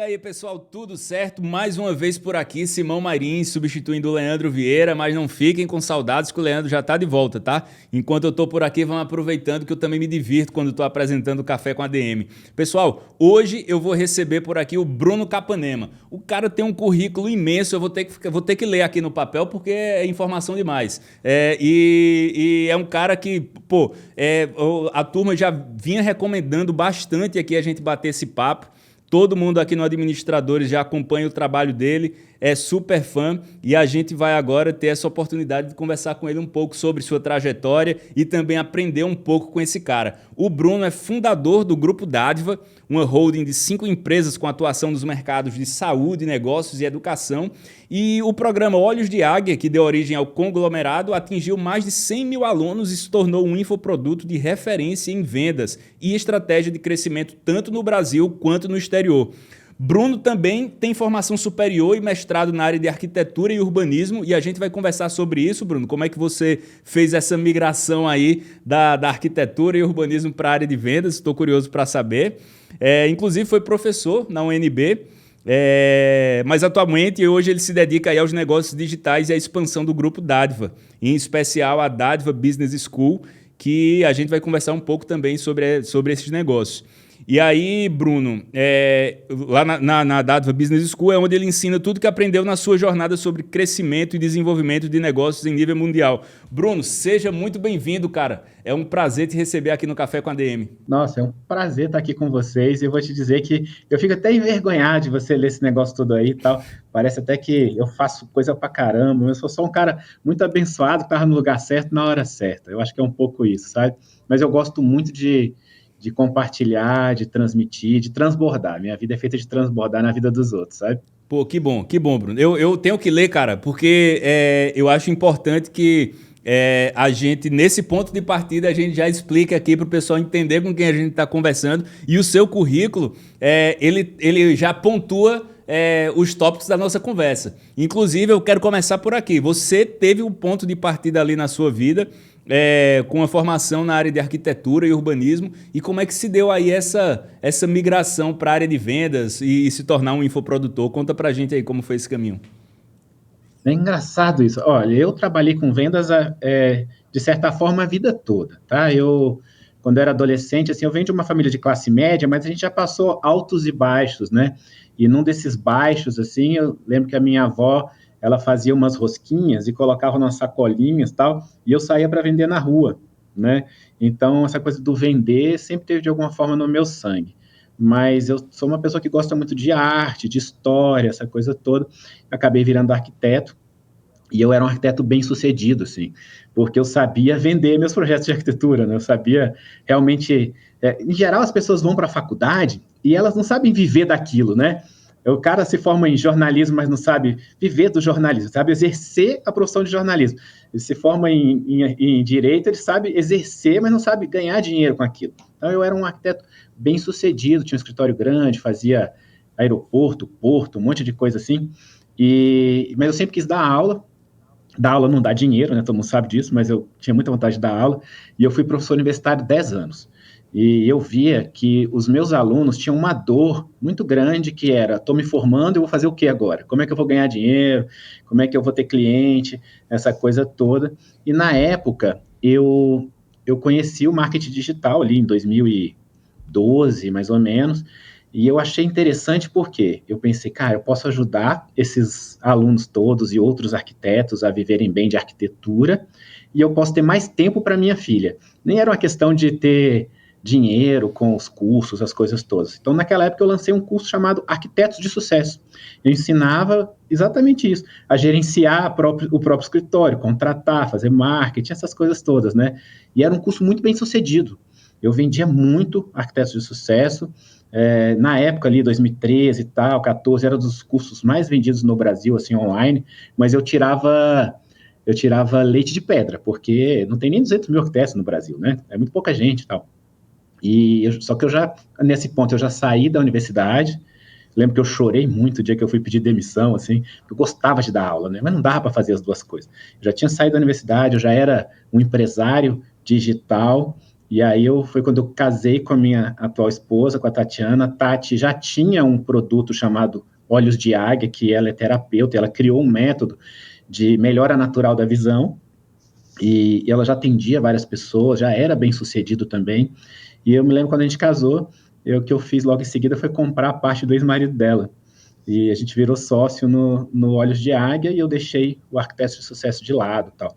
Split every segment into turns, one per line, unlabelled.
aí, pessoal, tudo certo? Mais uma vez por aqui, Simão Marins substituindo o Leandro Vieira, mas não fiquem com saudades que o Leandro já tá de volta, tá? Enquanto eu tô por aqui, vamos aproveitando que eu também me divirto quando tô apresentando o Café com a DM. Pessoal, hoje eu vou receber por aqui o Bruno Capanema. O cara tem um currículo imenso, eu vou ter que ler aqui no papel porque é informação demais. E é um cara que, a turma já vinha recomendando bastante aqui a gente bater esse papo. Todo mundo aqui no Administradores já acompanha o trabalho dele, é super fã e a gente vai agora ter essa oportunidade de conversar com ele um pouco sobre sua trajetória e também aprender um pouco com esse cara. O Bruno é fundador do Grupo Dádiva, uma holding de 5 empresas com atuação nos mercados de saúde, negócios e educação. E o programa Olhos de Águia, que deu origem ao conglomerado, atingiu mais de 100 mil alunos e se tornou um infoproduto de referência em vendas e estratégia de crescimento tanto no Brasil quanto no exterior. Bruno também tem formação superior e mestrado na área de arquitetura e urbanismo e a gente vai conversar sobre isso, Bruno. Como é que você fez essa migração aí da arquitetura e urbanismo para a área de vendas? Estou curioso para saber. Inclusive foi professor na UNB, mas atualmente hoje ele se dedica aí aos negócios digitais e à expansão do Grupo Dádiva, em especial a Dádiva Business School, que a gente vai conversar um pouco também sobre esses negócios. E aí, Bruno, lá na Dádiva Business School é onde ele ensina tudo que aprendeu na sua jornada sobre crescimento e desenvolvimento de negócios em nível mundial. Bruno, seja muito bem-vindo, cara. É um prazer te receber aqui no Café com a DM.
Nossa, é um prazer estar aqui com vocês. E eu vou te dizer que eu fico até envergonhado de você ler esse negócio todo aí e tal. Parece até que eu faço coisa pra caramba. Eu sou só um cara muito abençoado que estava no lugar certo na hora certa. Eu acho que é um pouco isso, sabe? Mas eu gosto muito de compartilhar, de transmitir, de transbordar. Minha vida é feita de transbordar na vida dos outros, sabe?
Pô, que bom, Bruno. Eu tenho que ler, cara, porque eu acho importante que a gente, nesse ponto de partida, a gente já explica aqui para o pessoal entender com quem a gente está conversando. E o seu currículo, ele já pontua os tópicos da nossa conversa. Inclusive, eu quero começar por aqui. Você teve um ponto de partida ali na sua vida, com a formação na área de arquitetura e urbanismo, e como é que se deu aí essa migração para a área de vendas e se tornar um infoprodutor? Conta pra gente aí como foi esse caminho.
É engraçado isso. Olha, eu trabalhei com vendas, de certa forma, a vida toda, tá? Quando eu era adolescente, assim, eu venho de uma família de classe média, mas a gente já passou altos e baixos, né? E num desses baixos, assim, eu lembro que a minha avó, ela fazia umas rosquinhas e colocava nas sacolinhas e tal, e eu saía para vender na rua, né? Então, essa coisa do vender sempre teve de alguma forma no meu sangue. Mas eu sou uma pessoa que gosta muito de arte, de história, essa coisa toda. Acabei virando arquiteto, e eu era um arquiteto bem sucedido, assim, porque eu sabia vender meus projetos de arquitetura, né? Eu sabia realmente... em geral, as pessoas vão para a faculdade e elas não sabem viver daquilo, né? O cara se forma em jornalismo, mas não sabe viver do jornalismo, sabe exercer a profissão de jornalismo. Ele se forma em direito, ele sabe exercer, mas não sabe ganhar dinheiro com aquilo. Então, eu era um arquiteto bem sucedido, tinha um escritório grande, fazia aeroporto, porto, um monte de coisa assim. Mas eu sempre quis dar aula. Dar aula não dá dinheiro, né? Todo mundo sabe disso, mas eu tinha muita vontade de dar aula. E eu fui professor universitário 10 anos. E eu via que os meus alunos tinham uma dor muito grande, que era, estou me formando, eu vou fazer o que agora? Como é que eu vou ganhar dinheiro? Como é que eu vou ter cliente? Essa coisa toda. E na época, eu conheci o marketing digital ali em 2012, mais ou menos, e eu achei interessante porque eu pensei, cara, eu posso ajudar esses alunos todos e outros arquitetos a viverem bem de arquitetura, e eu posso ter mais tempo para minha filha. Nem era uma questão de ter dinheiro com os cursos, as coisas todas. Então, naquela época, eu lancei um curso chamado Arquitetos de Sucesso. Eu ensinava exatamente isso, a gerenciar o próprio escritório, contratar, fazer marketing, essas coisas todas, né? E era um curso muito bem sucedido. Eu vendia muito Arquitetos de Sucesso. Na época ali, 2013 e tal, 14, era dos cursos mais vendidos no Brasil, assim, online, mas eu tirava leite de pedra, porque não tem nem 200 mil arquitetos no Brasil, né? É muito pouca gente e tal. Só que nesse ponto, eu já saí da universidade. Lembro que eu chorei muito o dia que eu fui pedir demissão, assim, eu gostava de dar aula, né? Mas não dava para fazer as duas coisas. Eu já tinha saído da universidade, eu já era um empresário digital, E aí foi quando eu casei com a minha atual esposa, com a Tatiana. A Tati já tinha um produto chamado Olhos de Águia, que ela é terapeuta, ela criou um método de melhora natural da visão, e ela já atendia várias pessoas, já era bem sucedido também. E eu me lembro quando a gente casou, o que eu fiz logo em seguida foi comprar a parte do ex-marido dela. E a gente virou sócio no Olhos de Águia, e eu deixei o Arquitetos de Sucesso de lado e tal.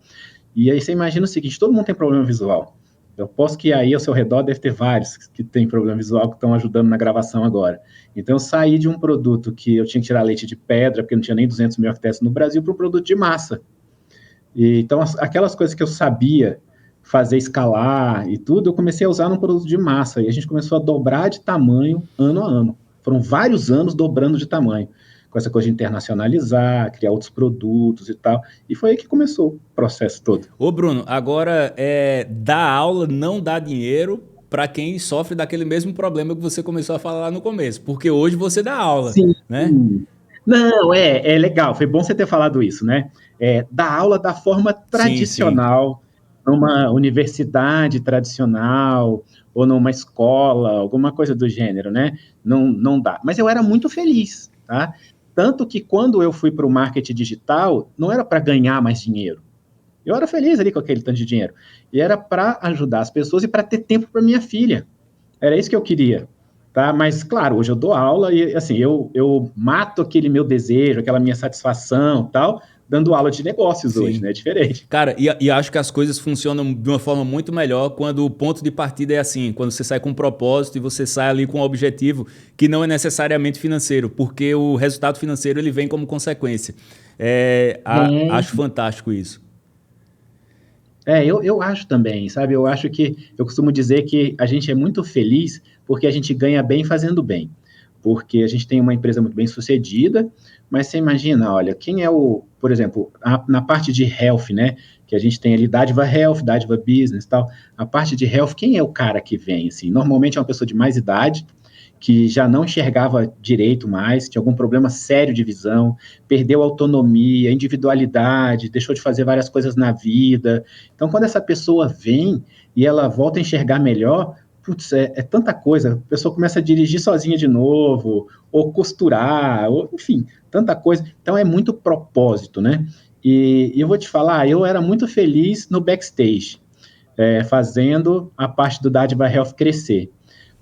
E aí você imagina o seguinte, todo mundo tem problema visual. Eu posso que aí ao seu redor deve ter vários que têm problema visual que estão ajudando na gravação agora. Então eu saí de um produto que eu tinha que tirar leite de pedra, porque não tinha nem 200 mil arquitetos no Brasil, para um produto de massa. E, então aquelas coisas que eu sabia fazer escalar e tudo, eu comecei a usar num produto de massa. E a gente começou a dobrar de tamanho ano a ano. Foram vários anos dobrando de tamanho, com essa coisa de internacionalizar, criar outros produtos e tal. E foi aí que começou o processo todo.
Ô Bruno, agora dar aula não dá dinheiro para quem sofre daquele mesmo problema que você começou a falar lá no começo, porque hoje você dá aula,
Sim.
né?
Não, é legal, foi bom você ter falado isso, né? Dar aula da forma
Sim, sim.
tradicional, numa universidade tradicional, ou numa escola, alguma coisa do gênero, né? Não, não dá. Mas eu era muito feliz, tá? Tanto que quando eu fui para o marketing digital, não era para ganhar mais dinheiro. Eu era feliz ali com aquele tanto de dinheiro. E era para ajudar as pessoas e para ter tempo para minha filha. Era isso que eu queria. Tá? Mas, claro, hoje eu dou aula e, assim, eu mato aquele meu desejo, aquela minha satisfação tal, dando aula de negócios hoje,
Sim.
né? É diferente.
Cara, e acho que as coisas funcionam de uma forma muito melhor quando o ponto de partida é assim, quando você sai com um propósito e você sai ali com um objetivo que não é necessariamente financeiro, porque o resultado financeiro ele vem como consequência. Acho fantástico isso.
Eu acho também, sabe? Eu acho que, eu costumo dizer que a gente é muito feliz porque a gente ganha bem fazendo bem. Porque a gente tem uma empresa muito bem sucedida, mas você imagina, olha, quem é por exemplo, na parte de health, né? Que a gente tem ali Dádiva Health, Dádiva Business e tal. A parte de health, quem é o cara que vem, assim? Normalmente é uma pessoa de mais idade, que já não enxergava direito mais, tinha algum problema sério de visão, perdeu a autonomia, a individualidade, deixou de fazer várias coisas na vida. Então, quando essa pessoa vem e ela volta a enxergar melhor, putz, é tanta coisa. A pessoa começa a dirigir sozinha de novo, ou costurar, ou, enfim, tanta coisa. Então, é muito propósito, né? E eu vou te falar, eu era muito feliz no backstage, fazendo a parte do Dádiva Health crescer.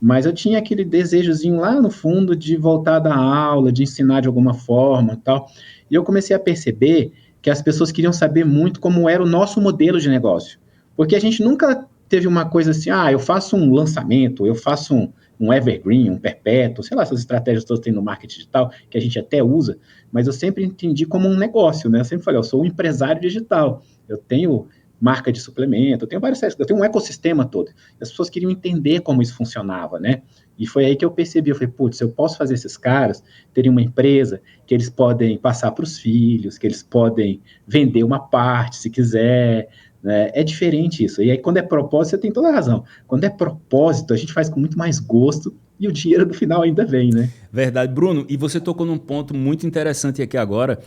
Mas eu tinha aquele desejozinho lá no fundo de voltar da aula, de ensinar de alguma forma e tal. E eu comecei a perceber que as pessoas queriam saber muito como era o nosso modelo de negócio. Porque a gente nunca teve uma coisa assim, eu faço um lançamento, eu faço um evergreen, um perpétuo, sei lá, essas estratégias todas que tem no marketing digital, que a gente até usa, mas eu sempre entendi como um negócio, né? Eu sempre falei, eu sou um empresário digital, eu tenho marca de suplemento, eu tenho um ecossistema todo. As pessoas queriam entender como isso funcionava, né? E foi aí que eu percebi, eu falei, putz, eu posso fazer esses caras terem uma empresa que eles podem passar para os filhos, que eles podem vender uma parte, se quiser, né? É diferente isso. E aí, quando é propósito, você tem toda a razão. Quando é propósito, a gente faz com muito mais gosto e o dinheiro no final ainda vem, né?
Verdade. Bruno, e você tocou num ponto muito interessante aqui agora,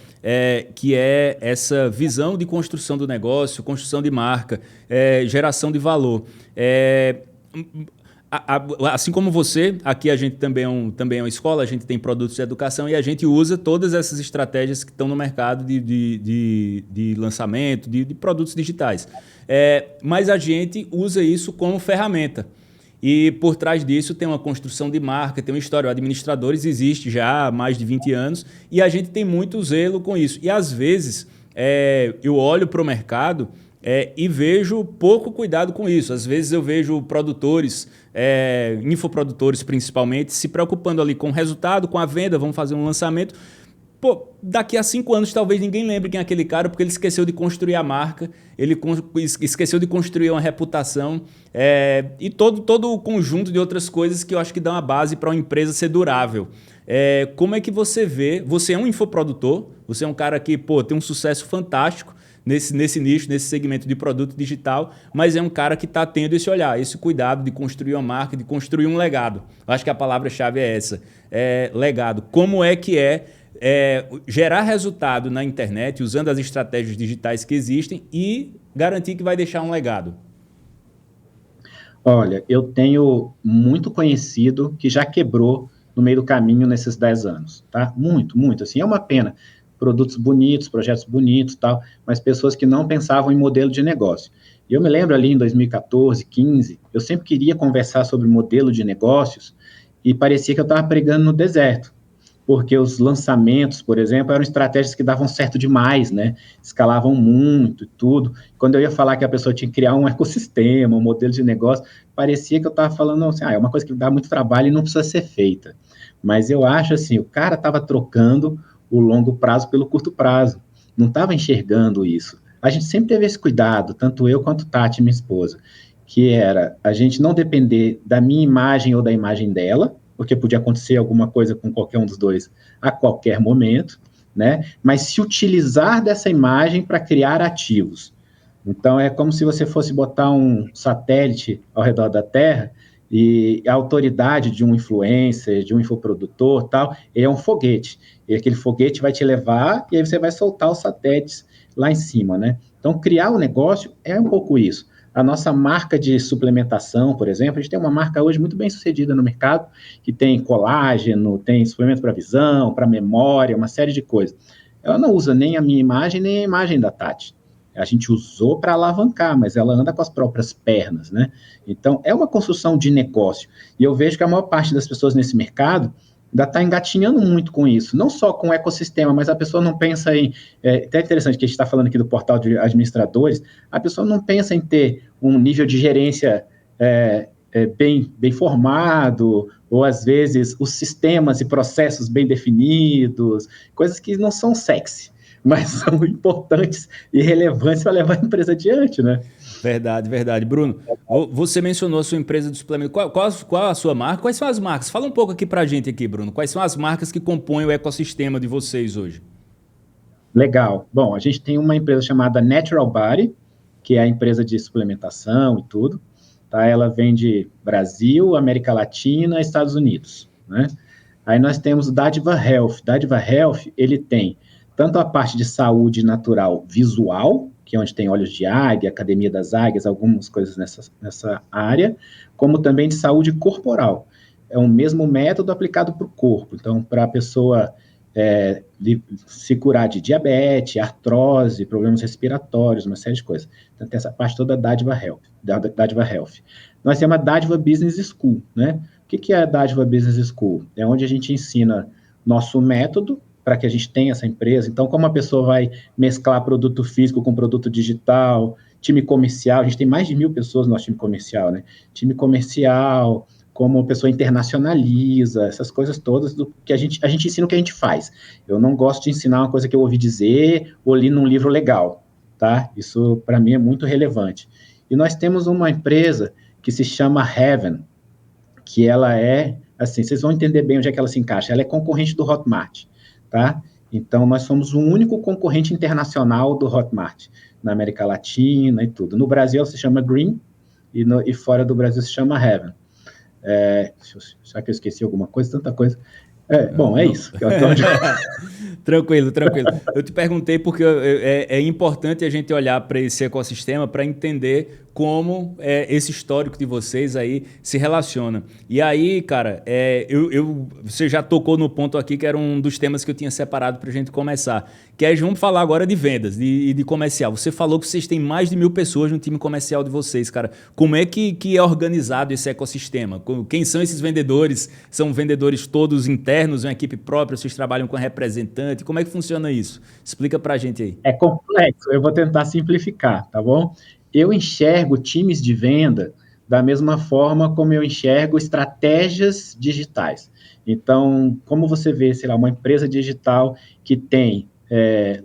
que é essa visão de construção do negócio, construção de marca, geração de valor. Assim como você, aqui a gente também é uma escola, a gente tem produtos de educação e a gente usa todas essas estratégias que estão no mercado de lançamento, de produtos digitais. Mas a gente usa isso como ferramenta. E por trás disso tem uma construção de marca, tem uma história. O Administradores existe já há mais de 20 anos e a gente tem muito zelo com isso. E às vezes eu olho para o mercado e vejo pouco cuidado com isso. Às vezes eu vejo produtores, infoprodutores principalmente, se preocupando ali com o resultado, com a venda, vamos fazer um lançamento. Pô, daqui a 5 anos talvez ninguém lembre quem é aquele cara porque ele esqueceu de construir a marca, ele esqueceu de construir uma reputação e todo o conjunto de outras coisas que eu acho que dão a base para uma empresa ser durável. Como é que você vê? Você é um infoprodutor, você é um cara que tem um sucesso fantástico nesse nicho, nesse segmento de produto digital, mas é um cara que está tendo esse olhar, esse cuidado de construir uma marca, de construir um legado. Eu acho que a palavra-chave é essa, legado. Como é que gerar resultado na internet usando as estratégias digitais que existem e garantir que vai deixar um legado?
Olha, eu tenho muito conhecido que já quebrou no meio do caminho nesses 10 anos, tá? Muito, muito, assim, é uma pena. Produtos bonitos, projetos bonitos, tal, mas pessoas que não pensavam em modelo de negócio. E eu me lembro ali em 2014, 15, eu sempre queria conversar sobre modelo de negócios e parecia que eu estava pregando no deserto, porque os lançamentos, por exemplo, eram estratégias que davam certo demais, né? Escalavam muito e tudo. Quando eu ia falar que a pessoa tinha que criar um ecossistema, um modelo de negócio, parecia que eu estava falando assim, é uma coisa que dá muito trabalho e não precisa ser feita. Mas eu acho assim, o cara estava trocando o longo prazo pelo curto prazo, não estava enxergando isso. A gente sempre teve esse cuidado, tanto eu quanto Tati, minha esposa, que era a gente não depender da minha imagem ou da imagem dela, porque podia acontecer alguma coisa com qualquer um dos dois a qualquer momento, né? Mas se utilizar dessa imagem para criar ativos. Então, é como se você fosse botar um satélite ao redor da Terra e a autoridade de um influencer, de um infoprodutor, tal, é um foguete. E aquele foguete vai te levar e aí você vai soltar os satélites lá em cima, né? Então, criar o negócio é um pouco isso. A nossa marca de suplementação, por exemplo, a gente tem uma marca hoje muito bem sucedida no mercado, que tem colágeno, tem suplemento para visão, para memória, uma série de coisas. Ela não usa nem a minha imagem, nem a imagem da Tati. A gente usou para alavancar, mas ela anda com as próprias pernas, né? Então, é uma construção de negócio. E eu vejo que a maior parte das pessoas nesse mercado ainda está engatinhando muito com isso, não só com o ecossistema, mas a pessoa não pensa em. Até interessante que a gente está falando aqui do portal de administradores, a pessoa não pensa em ter um nível de gerência bem formado, ou às vezes os sistemas e processos bem definidos, coisas que não são sexy, mas são importantes e relevantes para levar a empresa adiante, né?
Verdade, verdade. Bruno, você mencionou a sua empresa de suplemento. Qual a sua marca? Quais são as marcas? Fala um pouco aqui pra gente aqui, Bruno. Quais são as marcas que compõem o ecossistema de vocês hoje?
Legal. Bom, a gente tem uma empresa chamada Natural Body, que é a empresa de suplementação e tudo. Tá? Ela vende Brasil, América Latina, Estados Unidos, né? Aí nós temos o Dádiva Health. Dádiva Health, ele tem tanto a parte de saúde natural visual, que é onde tem olhos de águia, Academia das Águias, algumas coisas nessa área, como também de saúde corporal. É o mesmo método aplicado para o corpo. Então, para a pessoa se curar de diabetes, artrose, problemas respiratórios, uma série de coisas. Então, tem essa parte toda da Dádiva Health. Nós temos a Dádiva Business School, né? O que é a Dádiva Business School? É onde a gente ensina nosso método para que a gente tenha essa empresa. Então, como a pessoa vai mesclar produto físico com produto digital, time comercial, a gente tem mais de 1.000 pessoas no nosso time comercial, né? Time comercial, como a pessoa internacionaliza, essas coisas todas do que a gente ensina o que a gente faz. Eu não gosto de ensinar uma coisa que eu ouvi dizer ou li num livro legal, tá? Isso, para mim, é muito relevante. E nós temos uma empresa que se chama Heaven, que ela é, assim, vocês vão entender bem onde é que ela se encaixa. Ela é concorrente do Hotmart, tá? Então, nós somos o único concorrente internacional do Hotmart, na América Latina e tudo. No Brasil, se chama Green, e fora do Brasil se chama Heaven. Será que eu esqueci alguma coisa? Tanta coisa. Bom, é isso.
Tranquilo, tranquilo. Eu te perguntei porque é importante a gente olhar para esse ecossistema para entender como esse histórico de vocês aí se relaciona. E aí, cara, você já tocou no ponto aqui que era um dos temas que eu tinha separado para a gente começar, que é, vamos falar agora de vendas e de comercial. Você falou que vocês têm mais de 1.000 pessoas no time comercial de vocês, cara. Como é que é organizado esse ecossistema? Quem são esses vendedores? São vendedores todos internos, uma equipe própria? Vocês trabalham com representante? Como é que funciona isso? Explica pra gente aí.
É complexo, eu vou tentar simplificar, tá bom? Eu enxergo times de venda da mesma forma como eu enxergo estratégias digitais. Então, como você vê, sei lá, uma empresa digital que tem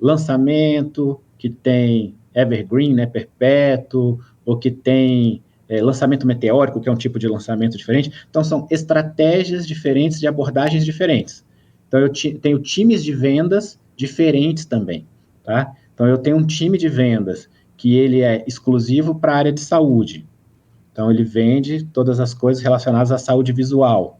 lançamento, que tem evergreen, né, perpétuo, ou que tem lançamento meteórico, que é um tipo de lançamento diferente. Então, são estratégias diferentes de abordagens diferentes. Então, eu tenho times de vendas diferentes também, tá? Então, eu tenho um time de vendas que ele é exclusivo para a área de saúde. Então, ele vende todas as coisas relacionadas à saúde visual.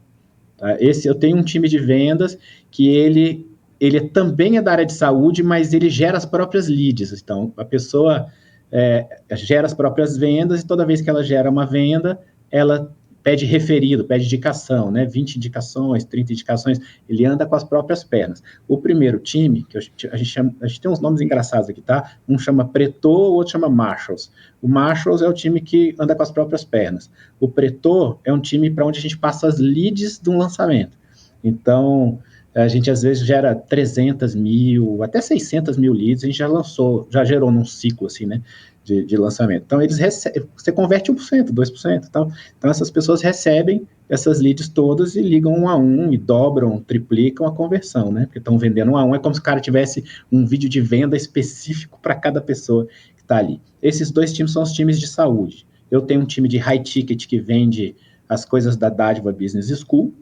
Tá? Eu tenho um time de vendas que ele também é da área de saúde, mas ele gera as próprias leads. Então, a pessoa gera as próprias vendas e toda vez que ela gera uma venda, ela pede referido, pede indicação, né? 20 indicações, 30 indicações, ele anda com as próprias pernas. O primeiro time, que a gente tem uns nomes engraçados aqui, tá? Um chama Pretor, o outro chama Marshalls. O Marshalls é o time que anda com as próprias pernas. O Pretor é um time para onde a gente passa as leads de um lançamento. Então, a gente às vezes gera 300 mil, até 600 mil leads, a gente já gerou num ciclo assim, né? De lançamento. Então, você converte 1%, 2%, tal. Então, essas pessoas recebem essas leads todas e ligam um a um, e dobram, triplicam a conversão, né? Porque estão vendendo um a um, é como se o cara tivesse um vídeo de venda específico para cada pessoa que está ali. Esses dois times são os times de saúde. Eu tenho um time de high ticket que vende as coisas da Dádiva Business School,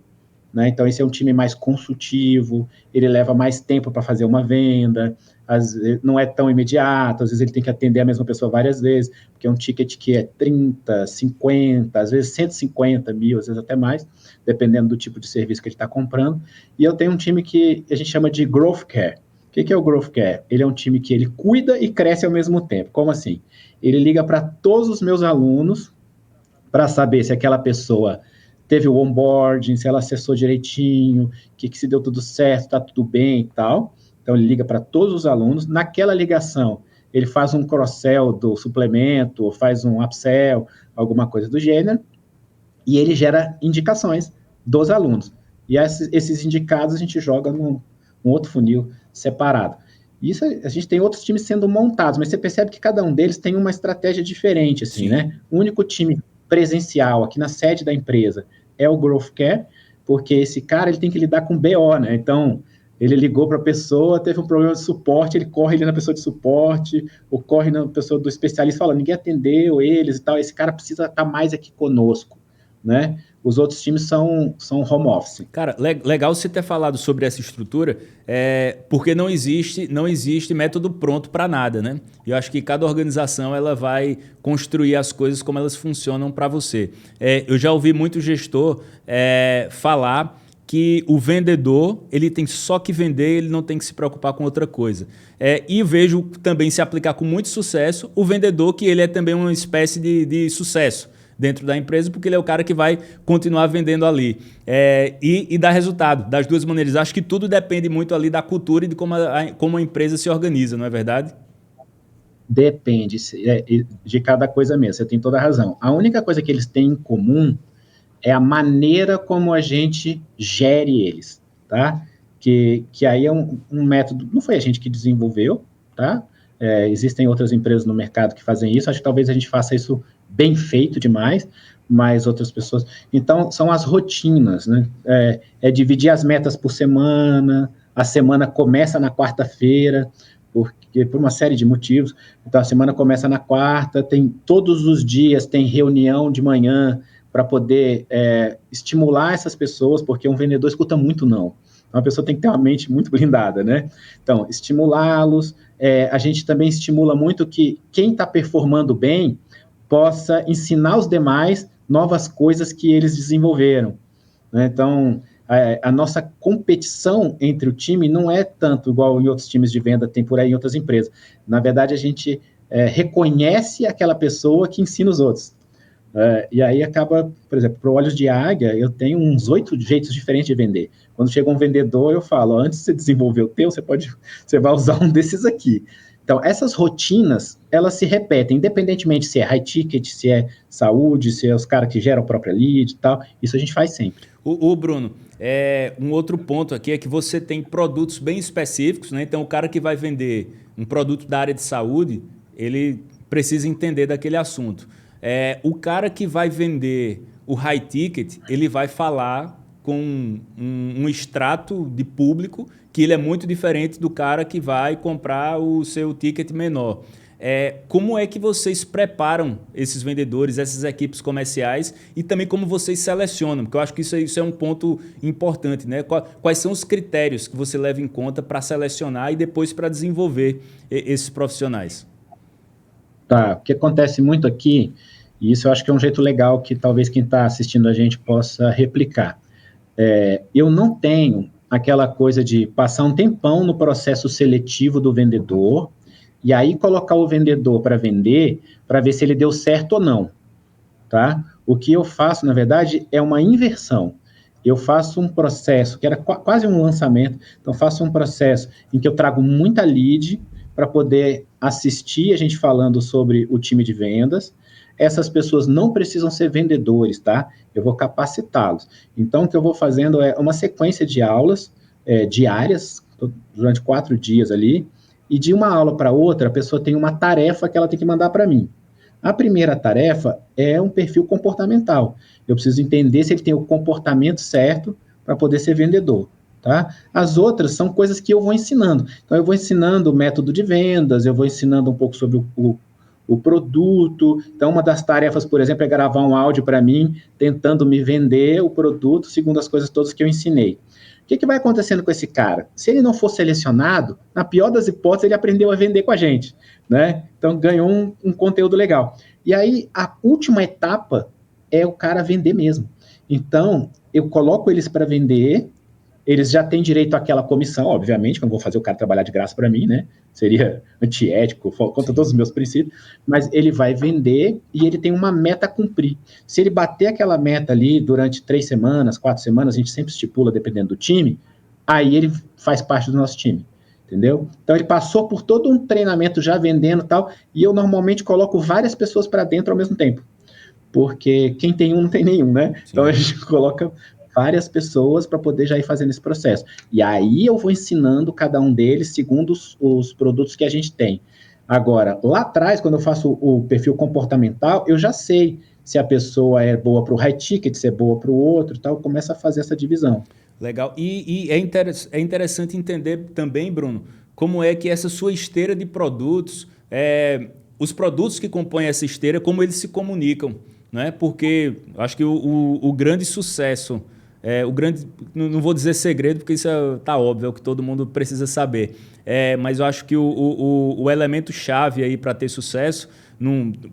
né? Então, esse é um time mais consultivo, ele leva mais tempo para fazer uma venda, não é tão imediato, às vezes ele tem que atender a mesma pessoa várias vezes, porque é um ticket que é 30, 50, às vezes 150 mil, às vezes até mais, dependendo do tipo de serviço que ele está comprando. E eu tenho um time que a gente chama de Growth Care. O que é o Growth Care? Ele é um time que ele cuida e cresce ao mesmo tempo. Como assim? Ele liga para todos os meus alunos para saber se aquela pessoa teve o onboarding, se ela acessou direitinho, que se deu tudo certo, está tudo bem e tal. Então, ele liga para todos os alunos. Naquela ligação, ele faz um cross-sell do suplemento, ou faz um upsell, alguma coisa do gênero, e ele gera indicações dos alunos. E esses indicados a gente joga num outro funil separado. Isso, a gente tem outros times sendo montados, mas você percebe que cada um deles tem uma estratégia diferente, assim, né? O único time presencial aqui na sede da empresa é o Growth Care, porque esse cara ele tem que lidar com BO, né? Então, ele ligou para a pessoa, teve um problema de suporte, ele corre ali na pessoa de suporte, ou corre na pessoa do especialista, fala, ninguém atendeu eles e tal, esse cara precisa estar mais aqui conosco, né? Os outros times são home office.
Cara, legal você ter falado sobre essa estrutura, porque não existe método pronto para nada, né? Eu acho que cada organização ela vai construir as coisas como elas funcionam para você. Eu já ouvi muito gestor falar que o vendedor ele tem só que vender, ele não tem que se preocupar com outra coisa. E vejo também se aplicar com muito sucesso o vendedor, que ele é também uma espécie de sucesso dentro da empresa, porque ele é o cara que vai continuar vendendo ali e dar resultado, das duas maneiras. Acho que tudo depende muito ali da cultura e de como a empresa se organiza, não é verdade?
Depende de cada coisa mesmo, você tem toda a razão. A única coisa que eles têm em comum é a maneira como a gente gere eles, tá? Que aí é um método, não foi a gente que desenvolveu, tá? Existem outras empresas no mercado que fazem isso, acho que talvez a gente faça isso bem feito demais, mas outras pessoas... Então, são as rotinas, né? Dividir as metas por semana, a semana começa na quarta-feira, porque por uma série de motivos. Então, a semana começa na quarta, todos os dias tem reunião de manhã para poder estimular essas pessoas, porque um vendedor escuta muito não. Então, a pessoa tem que ter uma mente muito blindada, né? Então, estimulá-los. A gente também estimula muito que quem está performando bem possa ensinar os demais novas coisas que eles desenvolveram, né? Então, a nossa competição entre o time não é tanto igual em outros times de venda, tem por aí em outras empresas. Na verdade, a gente reconhece aquela pessoa que ensina os outros. E aí acaba, por exemplo, para o Olhos de Águia, eu tenho uns 8 jeitos diferentes de vender. Quando chega um vendedor, eu falo, antes de você desenvolver o teu, você vai usar um desses aqui. Então, essas rotinas, elas se repetem, independentemente se é high ticket, se é saúde, se é os caras que geram a própria lead e tal, isso a gente faz sempre.
O Bruno, um outro ponto aqui é que você tem produtos bem específicos, né? Então, o cara que vai vender um produto da área de saúde, ele precisa entender daquele assunto. O cara que vai vender o high ticket, ele vai falar com um extrato de público que ele é muito diferente do cara que vai comprar o seu ticket menor. Como é que vocês preparam esses vendedores, essas equipes comerciais e também como vocês selecionam? Porque eu acho que isso é um ponto importante, né? Quais são os critérios que você leva em conta para selecionar e depois para desenvolver esses profissionais?
Tá, o que acontece muito aqui, e isso eu acho que é um jeito legal que talvez quem está assistindo a gente possa replicar. Eu não tenho aquela coisa de passar um tempão no processo seletivo do vendedor e aí colocar o vendedor para vender para ver se ele deu certo ou não, tá? o que eu faço, na verdade, é uma inversão. Eu faço um processo, que era quase um lançamento, então faço um processo em que eu trago muita lead para poder assistir a gente falando sobre o time de vendas. Essas pessoas não precisam ser vendedores, tá? Eu vou capacitá-los. Então, o que eu vou fazendo é uma sequência de aulas diárias, durante 4 dias ali, e de uma aula para outra, a pessoa tem uma tarefa que ela tem que mandar para mim. A primeira tarefa é um perfil comportamental. Eu preciso entender se ele tem o comportamento certo para poder ser vendedor. Tá? As outras são coisas que eu vou ensinando. Então, eu vou ensinando o método de vendas, eu vou ensinando um pouco sobre o produto. Então, uma das tarefas, por exemplo, é gravar um áudio para mim, tentando me vender o produto segundo as coisas todas que eu ensinei. O que vai acontecendo com esse cara? Se ele não for selecionado, na pior das hipóteses, ele aprendeu a vender com a gente, né? Então, ganhou um conteúdo legal. E aí, a última etapa é o cara vender mesmo. Então, eu coloco eles para vender, eles já têm direito àquela comissão, obviamente, que eu não vou fazer o cara trabalhar de graça para mim, né? Seria antiético, contra todos os meus princípios, mas ele vai vender e ele tem uma meta a cumprir. Se ele bater aquela meta ali durante 3 semanas, 4 semanas, a gente sempre estipula, dependendo do time, aí ele faz parte do nosso time, entendeu? Então ele passou por todo um treinamento já vendendo e tal, e eu normalmente coloco várias pessoas para dentro ao mesmo tempo, porque quem tem um não tem nenhum, né? Sim. Então a gente coloca várias pessoas para poder já ir fazendo esse processo. E aí eu vou ensinando cada um deles segundo os produtos que a gente tem. Agora, lá atrás, quando eu faço o perfil comportamental, eu já sei se a pessoa é boa para o high ticket, se é boa para o outro e tal, começa a fazer essa divisão.
Legal. E é interessante entender também, Bruno, como é que essa sua esteira de produtos, os produtos que compõem essa esteira, como eles se comunicam, né? Porque acho que o grande sucesso, não vou dizer segredo, porque isso tá óbvio, é o que todo mundo precisa saber. Mas eu acho que o elemento-chave aí para ter sucesso,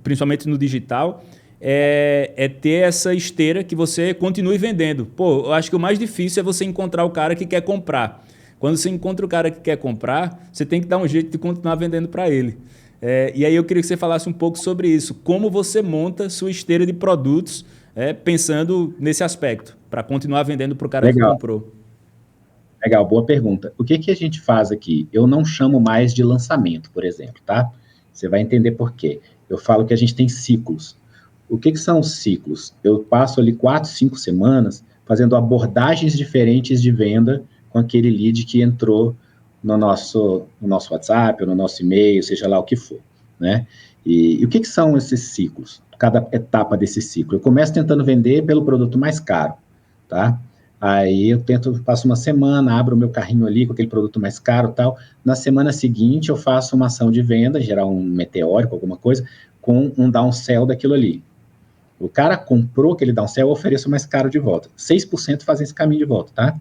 principalmente no digital, é ter essa esteira que você continue vendendo. Pô, eu acho que o mais difícil é você encontrar o cara que quer comprar. Quando você encontra o cara que quer comprar, você tem que dar um jeito de continuar vendendo para ele. E aí eu queria que você falasse um pouco sobre isso. Como você monta sua esteira de produtos pensando nesse aspecto, para continuar vendendo para o cara que comprou.
Legal, boa pergunta. O que a gente faz aqui? Eu não chamo mais de lançamento, por exemplo, tá? Você vai entender por quê. Eu falo que a gente tem ciclos. O que são os ciclos? Eu passo ali 4, 5 semanas fazendo abordagens diferentes de venda com aquele lead que entrou no nosso WhatsApp, ou no nosso e-mail, seja lá o que for, né? E o que são esses ciclos? Cada etapa desse ciclo. Eu começo tentando vender pelo produto mais caro, tá? Aí eu passo uma semana, abro o meu carrinho ali com aquele produto mais caro e tal. Na semana seguinte eu faço uma ação de venda, gerar um meteórico, alguma coisa, com um downsell daquilo ali. O cara comprou aquele downsell, eu ofereço mais caro de volta. 6% fazem esse caminho de volta, tá?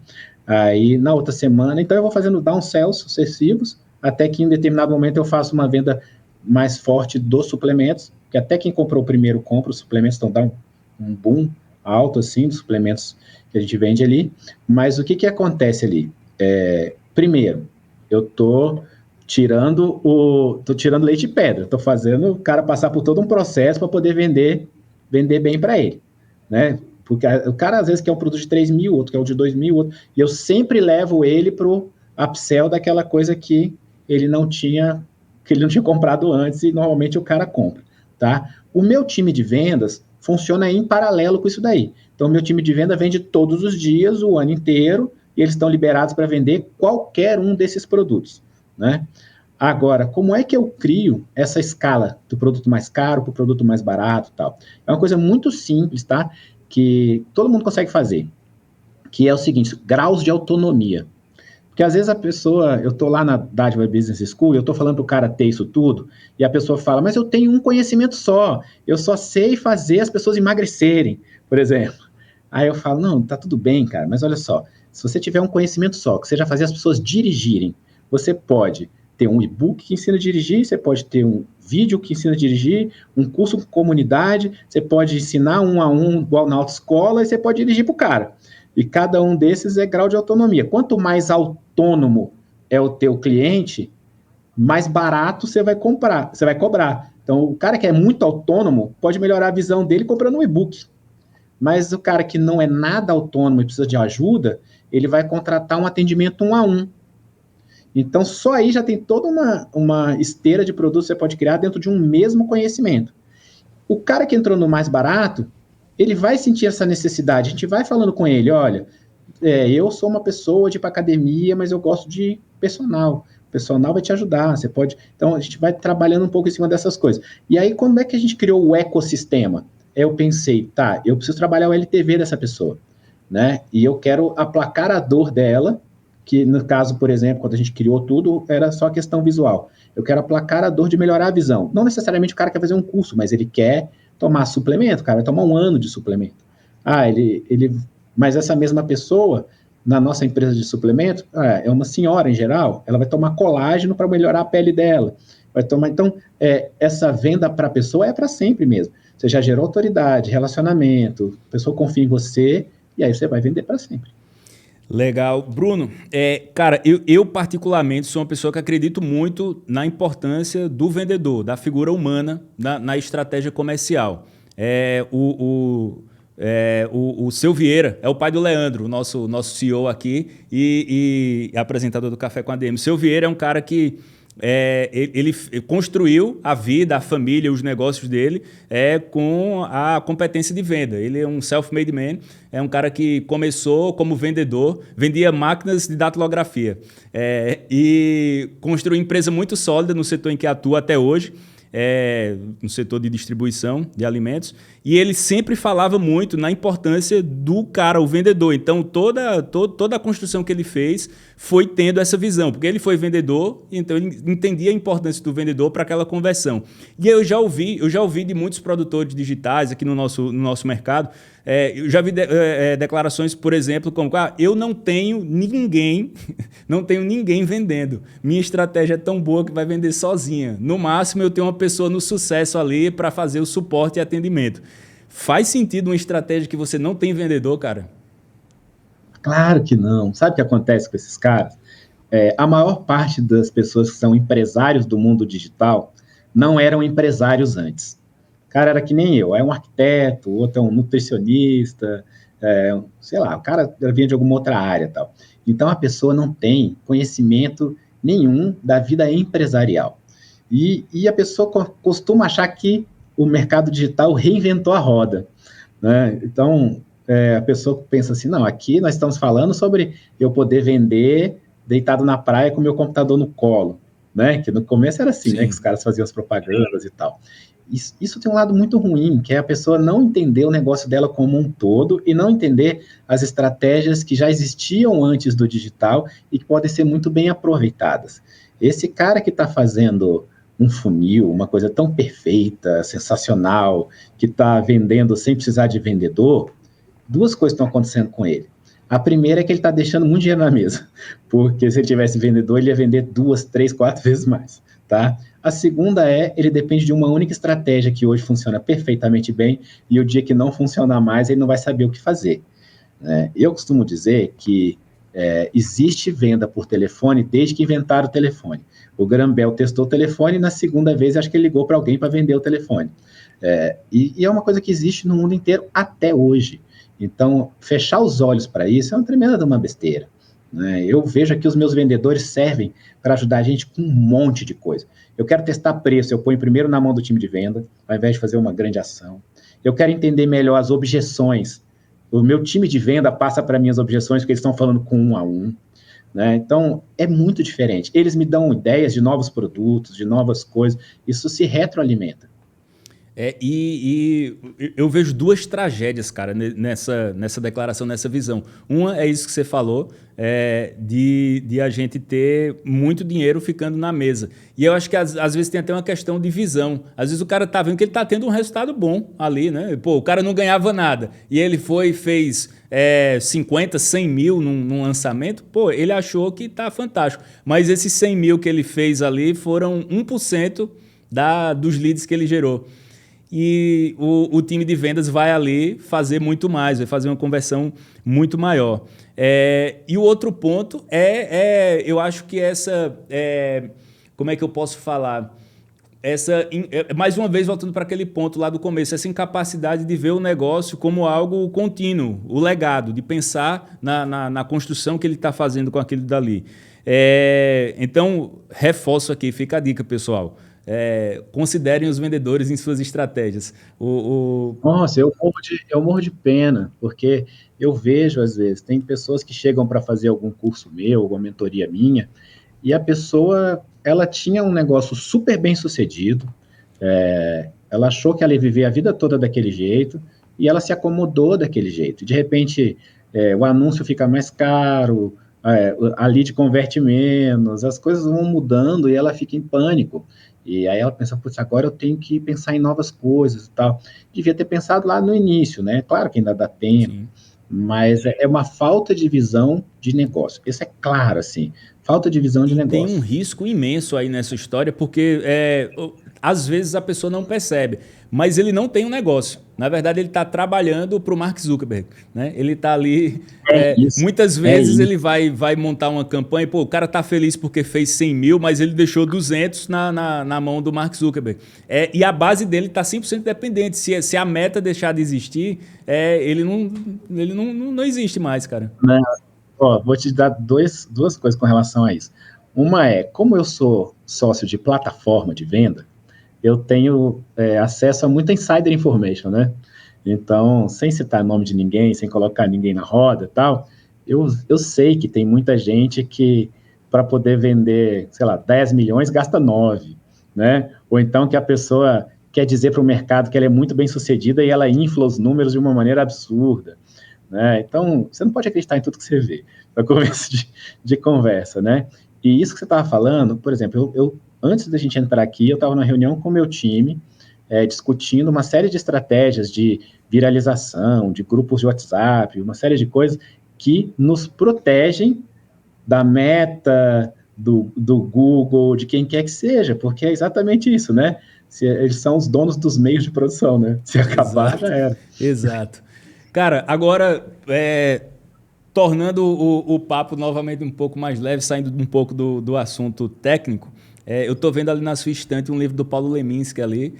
Aí, na outra semana, então eu vou fazendo downsells sucessivos, até que em determinado momento eu faço uma venda mais forte dos suplementos, que até quem comprou primeiro compra os suplementos, então dá um boom alto, assim, dos suplementos que a gente vende ali. Mas o que acontece ali? Primeiro, eu tô tirando leite de pedra, estou fazendo o cara passar por todo um processo para poder vender bem para ele, né? Porque o cara às vezes quer um produto de 3 mil, outro quer o de 2 mil, outro, e eu sempre levo ele pro upsell daquela coisa que ele não tinha comprado antes, e normalmente o cara compra, tá? O meu time de vendas funciona em paralelo com isso daí. Então, o meu time de venda vende todos os dias, o ano inteiro, e eles estão liberados para vender qualquer um desses produtos, né? Agora, como é que eu crio essa escala do produto mais caro para o produto mais barato e tal? É uma coisa muito simples, tá? Que todo mundo consegue fazer, que é o seguinte, graus de autonomia. Porque às vezes a pessoa, eu estou lá na Dádiva Business School, eu estou falando para o cara ter isso tudo, e a pessoa fala, mas eu tenho um conhecimento só, eu só sei fazer as pessoas emagrecerem, por exemplo. Aí eu falo, não, tá tudo bem, cara, mas olha só, se você tiver um conhecimento só, que seja fazer as pessoas dirigirem, você pode ter um e-book que ensina a dirigir, você pode ter um vídeo que ensina a dirigir, um curso com comunidade, você pode ensinar 1 a 1 igual na autoescola, e você pode dirigir para o cara. E cada um desses é grau de autonomia. Quanto mais autônomo é o teu cliente, mais barato você vai cobrar. Então, o cara que é muito autônomo pode melhorar a visão dele comprando um e-book, Mas o cara que não é nada autônomo e precisa de ajuda, ele vai contratar um atendimento 1 a 1. Então, só aí já tem toda uma esteira de produtos que você pode criar dentro de um mesmo conhecimento. O cara que entrou no mais barato, ele vai sentir essa necessidade. A gente vai falando com ele, olha, eu sou uma pessoa de ir para academia, mas eu gosto de personal. O personal vai te ajudar, você pode... Então, a gente vai trabalhando um pouco em cima dessas coisas. E aí, quando é que a gente criou o ecossistema? Eu pensei, tá, eu preciso trabalhar o LTV dessa pessoa, né? E eu quero aplacar a dor dela, que no caso, por exemplo, quando a gente criou tudo, era só questão visual. Eu quero aplacar a dor de melhorar a visão. Não necessariamente o cara quer fazer um curso, mas ele quer tomar suplemento, o cara vai tomar 1 ano de suplemento. Mas essa mesma pessoa, na nossa empresa de suplemento, é uma senhora em geral, ela vai tomar colágeno para melhorar a pele dela. Vai tomar, então, essa venda para a pessoa é para sempre mesmo. Você já gerou autoridade, relacionamento, a pessoa confia em você, e aí você vai vender para sempre.
Legal. Bruno, cara, eu particularmente sou uma pessoa que acredito muito na importância do vendedor, da figura humana na estratégia comercial. O Seu Vieira é o pai do Leandro, o nosso CEO aqui e apresentador do Café com a DM. O Seu Vieira é um cara que ele construiu a vida, a família, os negócios dele com a competência de venda. Ele é um self-made man, é um cara que começou como vendedor, vendia máquinas de datilografia e construiu uma empresa muito sólida no setor em que atua até hoje, no setor de distribuição de alimentos, e ele sempre falava muito na importância do cara, o vendedor. Então, toda a construção que ele fez foi tendo essa visão, porque ele foi vendedor, então ele entendia a importância do vendedor para aquela conversão. E eu já ouvi de muitos produtores digitais aqui no nosso mercado, eu já vi declarações, por exemplo, como eu não tenho ninguém vendendo. Minha estratégia é tão boa que vai vender sozinha. No máximo, eu tenho uma pessoa no sucesso ali para fazer o suporte e atendimento. Faz sentido uma estratégia que você não tem vendedor, cara?
Claro que não. Sabe o que acontece com esses caras? A maior parte das pessoas que são empresários do mundo digital não eram empresários antes. O cara era que nem eu, é um arquiteto, outro é um nutricionista, sei lá, o cara vinha de alguma outra área e tal. Então, a pessoa não tem conhecimento nenhum da vida empresarial. E a pessoa costuma achar que o mercado digital reinventou a roda, né? Então, a pessoa pensa assim, não, aqui nós estamos falando sobre eu poder vender deitado na praia com o meu computador no colo, né? Que no começo era assim, né? Que os caras faziam as propagandas e tal. Isso tem um lado muito ruim, que é a pessoa não entender o negócio dela como um todo e não entender as estratégias que já existiam antes do digital e que podem ser muito bem aproveitadas. Esse cara que está fazendo um funil, uma coisa tão perfeita, sensacional, que está vendendo sem precisar de vendedor, duas coisas estão acontecendo com ele. A primeira é que ele está deixando muito dinheiro na mesa, porque se ele tivesse vendedor, ele ia vender 2, 3, 4 vezes mais, tá? A segunda ele depende de uma única estratégia que hoje funciona perfeitamente bem e o dia que não funcionar mais, ele não vai saber o que fazer. Eu costumo dizer que existe venda por telefone desde que inventaram o telefone. O Graham Bell testou o telefone e na segunda vez acho que ele ligou para alguém para vender o telefone. E é uma coisa que existe no mundo inteiro até hoje. Então, fechar os olhos para isso é uma tremenda de uma besteira. Eu vejo que os meus vendedores servem para ajudar a gente com um monte de coisa. Eu quero testar preço, eu ponho primeiro na mão do time de venda, ao invés de fazer uma grande ação. Eu quero entender melhor as objeções. O meu time de venda passa para mim as objeções, porque eles estão falando com 1 a 1. Então, é muito diferente. Eles me dão ideias de novos produtos, de novas coisas. Isso se retroalimenta.
E eu vejo duas tragédias, cara, nessa declaração, nessa visão. Uma é isso que você falou, de a gente ter muito dinheiro ficando na mesa. E eu acho que às vezes tem até uma questão de visão. Às vezes o cara tá vendo que ele tá tendo um resultado bom ali, né? Pô, o cara não ganhava nada. E ele fez 50, 100 mil num lançamento. Pô, ele achou que tá fantástico. Mas esses 100 mil que ele fez ali foram 1% dos leads que ele gerou. E o time de vendas vai ali fazer muito mais, vai fazer uma conversão muito maior. E o outro ponto eu acho que como é que eu posso falar? mais uma vez voltando para aquele ponto lá do começo, essa incapacidade de ver o negócio como algo contínuo, o legado, de pensar na construção que ele está fazendo com aquilo dali. Então, reforço aqui, fica a dica, pessoal. Considerem os vendedores em suas estratégias.
Nossa, eu morro de pena, porque eu vejo, às vezes, tem pessoas que chegam para fazer algum curso meu, alguma mentoria minha, e a pessoa, ela tinha um negócio super bem sucedido, ela achou que ela ia viver a vida toda daquele jeito, e ela se acomodou daquele jeito. De repente, o anúncio fica mais caro, a lead converte menos, as coisas vão mudando e ela fica em pânico. E aí ela pensa, putz, agora eu tenho que pensar em novas coisas e tal. Devia ter pensado lá no início, né? Claro que ainda dá tempo,
Sim.
mas é uma falta de visão de negócio. Isso é claro, assim, falta de visão de
E tem um
negócio.
risco imenso aí nessa história, porque às vezes a pessoa não percebe, mas ele não tem um negócio. Na verdade, ele está trabalhando para o Mark Zuckerberg. Né? Ele está ali.
É isso,
Muitas
é
vezes
isso.
ele vai montar uma campanha, pô, o cara está feliz porque fez 100 mil, mas ele deixou 200 na mão do Mark Zuckerberg. E a base dele está 100% dependente. Se a meta deixar de existir, ele não existe mais, cara.
Né? Ó, vou te dar duas coisas com relação a isso. Uma é, como eu sou sócio de plataforma de venda, eu tenho acesso a muita insider information, né? Então, sem citar nome de ninguém, sem colocar ninguém na roda e tal, eu sei que tem muita gente que, para poder vender, sei lá, 10 milhões, gasta 9, né? Ou então que a pessoa quer dizer para o mercado que ela é muito bem sucedida e ela infla os números de uma maneira absurda. Né? Então, você não pode acreditar em tudo que você vê, no começo de conversa, né? E isso que você estava falando, por exemplo, antes da gente entrar aqui, eu estava na reunião com o meu time, discutindo uma série de estratégias de viralização, de grupos de WhatsApp, uma série de coisas que nos protegem da Meta, do Google, de quem quer que seja, porque é exatamente isso, né? Eles são os donos dos meios de produção, né? Se acabar, já
Exato,
era.
exato. Cara, agora, tornando o papo novamente um pouco mais leve, saindo um pouco do assunto técnico, eu estou vendo ali na sua estante um livro do Paulo Leminski ali,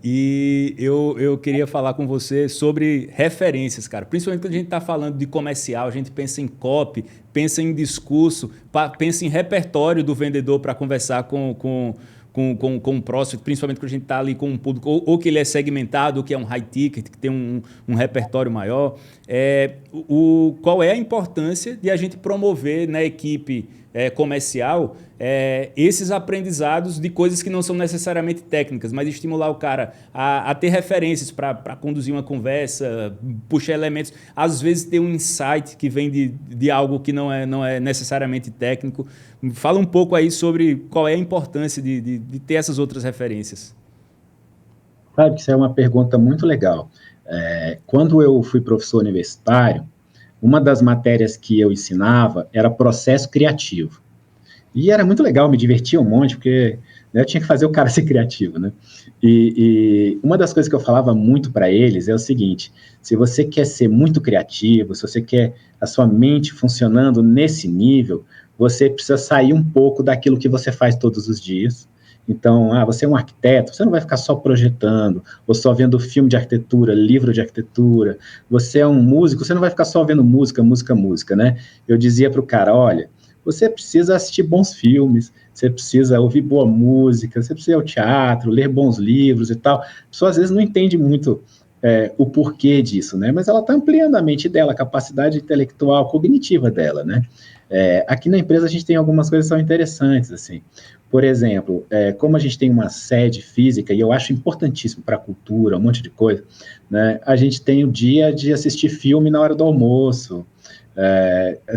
e eu queria falar com você sobre referências, cara. Principalmente quando a gente está falando de comercial, a gente pensa em copy, pensa em discurso, pensa em repertório do vendedor para conversar com o prospect, principalmente quando a gente está ali com um público, ou que ele é segmentado, ou que é um high ticket, que tem um repertório maior. Qual é a importância de a gente promover na equipe comercial esses aprendizados de coisas que não são necessariamente técnicas, mas estimular o cara a ter referências para conduzir uma conversa, puxar elementos, às vezes ter um insight que vem de algo que não é necessariamente técnico. Fala um pouco aí sobre qual é a importância de ter essas outras referências.
Sabe que isso é uma pergunta muito legal. Quando eu fui professor universitário, uma das matérias que eu ensinava era processo criativo. E era muito legal, me divertia um monte, porque eu tinha que fazer o cara ser criativo, né? E uma das coisas que eu falava muito para eles é o seguinte: se você quer ser muito criativo, se você quer a sua mente funcionando nesse nível, você precisa sair um pouco daquilo que você faz todos os dias. Então, você é um arquiteto, você não vai ficar só projetando, ou só vendo filme de arquitetura, livro de arquitetura. Você é um músico, você não vai ficar só vendo música, música, música, né? Eu dizia para o cara, olha, você precisa assistir bons filmes, você precisa ouvir boa música, você precisa ir ao teatro, ler bons livros e tal. A pessoa às vezes não entende muito o porquê disso, né? Mas ela está ampliando a mente dela, a capacidade intelectual, cognitiva dela, né? Aqui na empresa a gente tem algumas coisas que são interessantes, assim. Por exemplo, como a gente tem uma sede física, e eu acho importantíssimo para a cultura, um monte de coisa, né? A gente tem o dia de assistir filme na hora do almoço.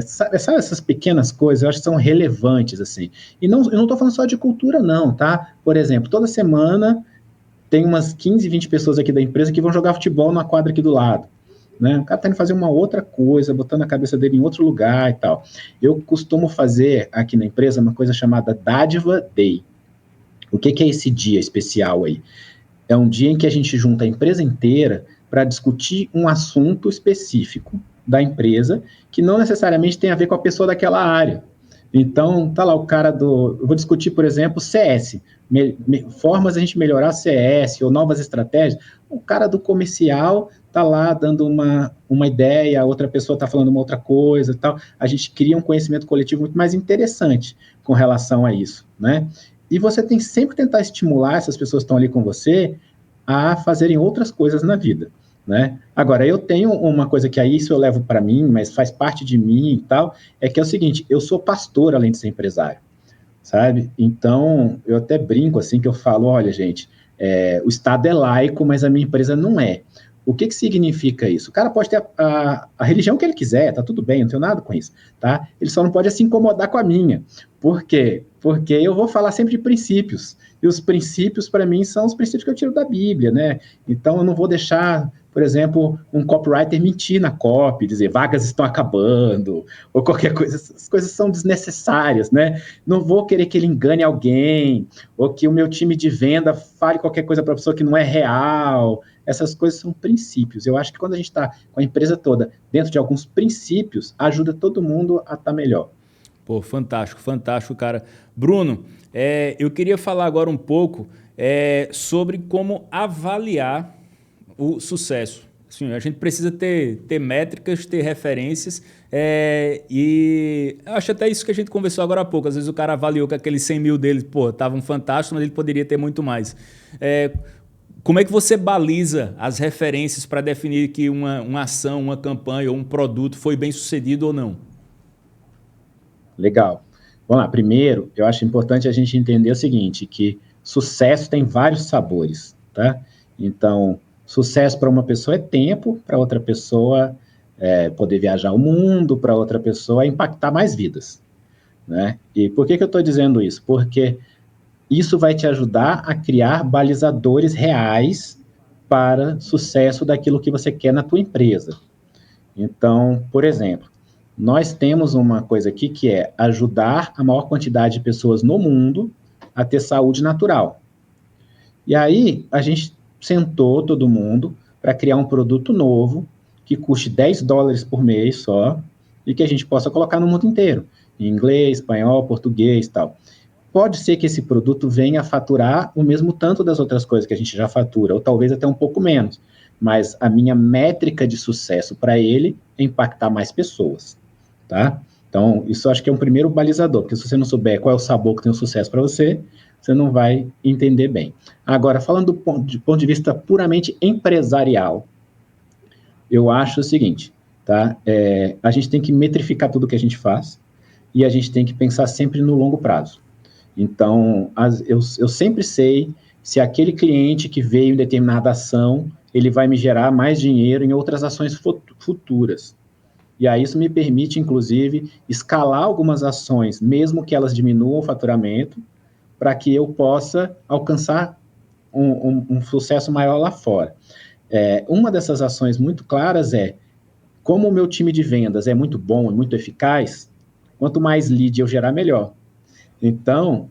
Sabe essas pequenas coisas, eu acho que são relevantes, assim. E não, eu não estou falando só de cultura, não, tá? Por exemplo, toda semana tem umas 15, 20 pessoas aqui da empresa que vão jogar futebol na quadra aqui do lado. Né? O cara está indo fazer uma outra coisa, botando a cabeça dele em outro lugar e tal. Eu costumo fazer aqui na empresa uma coisa chamada Dádiva Day. O que é esse dia especial aí? É um dia em que a gente junta a empresa inteira para discutir um assunto específico da empresa que não necessariamente tem a ver com a pessoa daquela área. Então, tá lá o cara do... Eu vou discutir, por exemplo, CS, formas a gente melhorar CS ou novas estratégias. O cara do comercial tá lá dando uma ideia, a outra pessoa tá falando uma outra coisa e tal. A gente cria um conhecimento coletivo muito mais interessante com relação a isso, né? E você tem que sempre tentar estimular essas pessoas que estão ali com você a fazerem outras coisas na vida, né? Agora, eu tenho uma coisa que aí isso eu levo para mim, mas faz parte de mim e tal, é que é o seguinte, eu sou pastor além de ser empresário, sabe? Então, eu até brinco assim, que eu falo, olha, gente, o Estado é laico, mas a minha empresa não é. O que significa isso? O cara pode ter a religião que ele quiser, tá tudo bem, não tenho nada com isso, tá? Ele só não pode se incomodar com a minha. Por quê? Porque eu vou falar sempre de princípios, e os princípios, para mim, são os princípios que eu tiro da Bíblia, né? Então, eu não vou deixar, por exemplo, um copywriter mentir na copy, dizer vagas estão acabando, ou qualquer coisa. Essas coisas são desnecessárias, né? Não vou querer que ele engane alguém, ou que o meu time de venda fale qualquer coisa para a pessoa que não é real. Essas coisas são princípios. Eu acho que quando a gente está com a empresa toda dentro de alguns princípios, ajuda todo mundo a estar melhor.
Pô, fantástico, fantástico, cara. Bruno, eu queria falar agora um pouco sobre como avaliar o sucesso. Assim, a gente precisa ter métricas, ter referências, e eu acho até isso que a gente conversou agora há pouco. Às vezes o cara avaliou que aqueles 100 mil dele, pô, estavam fantásticos, mas ele poderia ter muito mais. Como é que você baliza as referências para definir que uma ação, uma campanha ou um produto foi bem sucedido ou não?
Legal. Vamos lá. Primeiro, eu acho importante a gente entender o seguinte, que sucesso tem vários sabores, tá? Então, sucesso para uma pessoa é tempo, para outra pessoa poder viajar o mundo, para outra pessoa é impactar mais vidas, né? E por que eu estou dizendo isso? Porque isso vai te ajudar a criar balizadores reais para sucesso daquilo que você quer na tua empresa. Então, por exemplo, nós temos uma coisa aqui que é ajudar a maior quantidade de pessoas no mundo a ter saúde natural. E aí, a gente sentou todo mundo para criar um produto novo que custe $10 por mês só e que a gente possa colocar no mundo inteiro, em inglês, espanhol, português e tal. Pode ser que esse produto venha a faturar o mesmo tanto das outras coisas que a gente já fatura, ou talvez até um pouco menos. Mas a minha métrica de sucesso para ele é impactar mais pessoas, tá? Então, isso eu acho que é um primeiro balizador, porque se você não souber qual é o sabor que tem o sucesso para você, você não vai entender bem. Agora, falando do ponto de vista puramente empresarial, eu acho o seguinte, tá? A gente tem que metrificar tudo que a gente faz e a gente tem que pensar sempre no longo prazo. Então, eu sempre sei se aquele cliente que veio em determinada ação, ele vai me gerar mais dinheiro em outras ações futuras. E aí isso me permite, inclusive, escalar algumas ações, mesmo que elas diminuam o faturamento, para que eu possa alcançar um sucesso maior lá fora. Uma dessas ações muito claras como o meu time de vendas é muito bom e muito eficaz, quanto mais lead eu gerar, melhor. Então,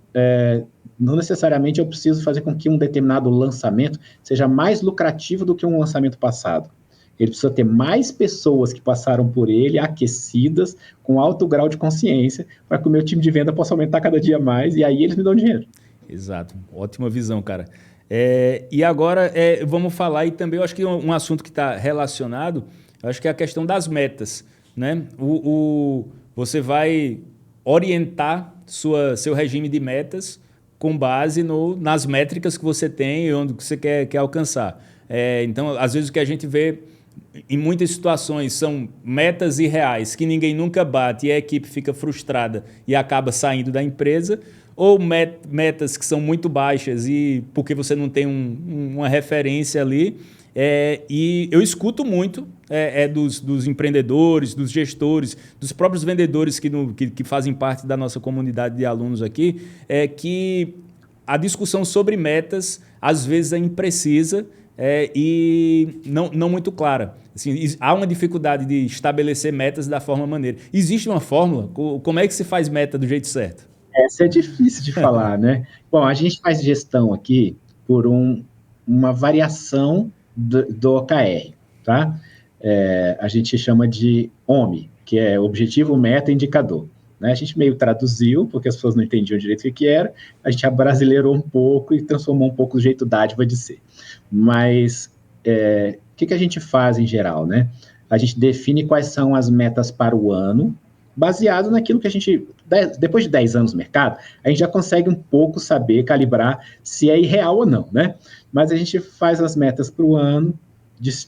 não necessariamente eu preciso fazer com que um determinado lançamento seja mais lucrativo do que um lançamento passado. Ele precisa ter mais pessoas que passaram por ele, aquecidas, com alto grau de consciência, para que o meu time de venda possa aumentar cada dia mais, e aí eles me dão dinheiro.
Exato, ótima visão, cara. E agora vamos falar, e também eu acho que um assunto que está relacionado, eu acho que é a questão das metas, né? Você vai orientar seu regime de metas com base nas métricas que você tem e onde você quer alcançar. Então, às vezes o que a gente vê em muitas situações são metas irreais que ninguém nunca bate e a equipe fica frustrada e acaba saindo da empresa, ou metas que são muito baixas e porque você não tem uma referência ali. E eu escuto muito dos empreendedores, dos gestores, dos próprios vendedores que fazem parte da nossa comunidade de alunos aqui, que a discussão sobre metas às vezes é imprecisa e não muito clara. Assim, há uma dificuldade de estabelecer metas da forma maneira. Existe uma fórmula? Como é que se faz meta do jeito certo?
Essa é difícil de falar, né? Bom, a gente faz gestão aqui por uma variação do OKR, tá? A gente chama de OMI, que é Objetivo, Meta, Indicador, né? A gente meio traduziu, porque as pessoas não entendiam direito o que era, a gente abrasileirou um pouco e transformou um pouco o jeito dádiva de ser. Mas o que a gente faz em geral, né? A gente define quais são as metas para o ano, baseado naquilo que a gente, depois de 10 anos no mercado, a gente já consegue um pouco saber, calibrar se é irreal ou não, né? Mas a gente faz as metas para o ano,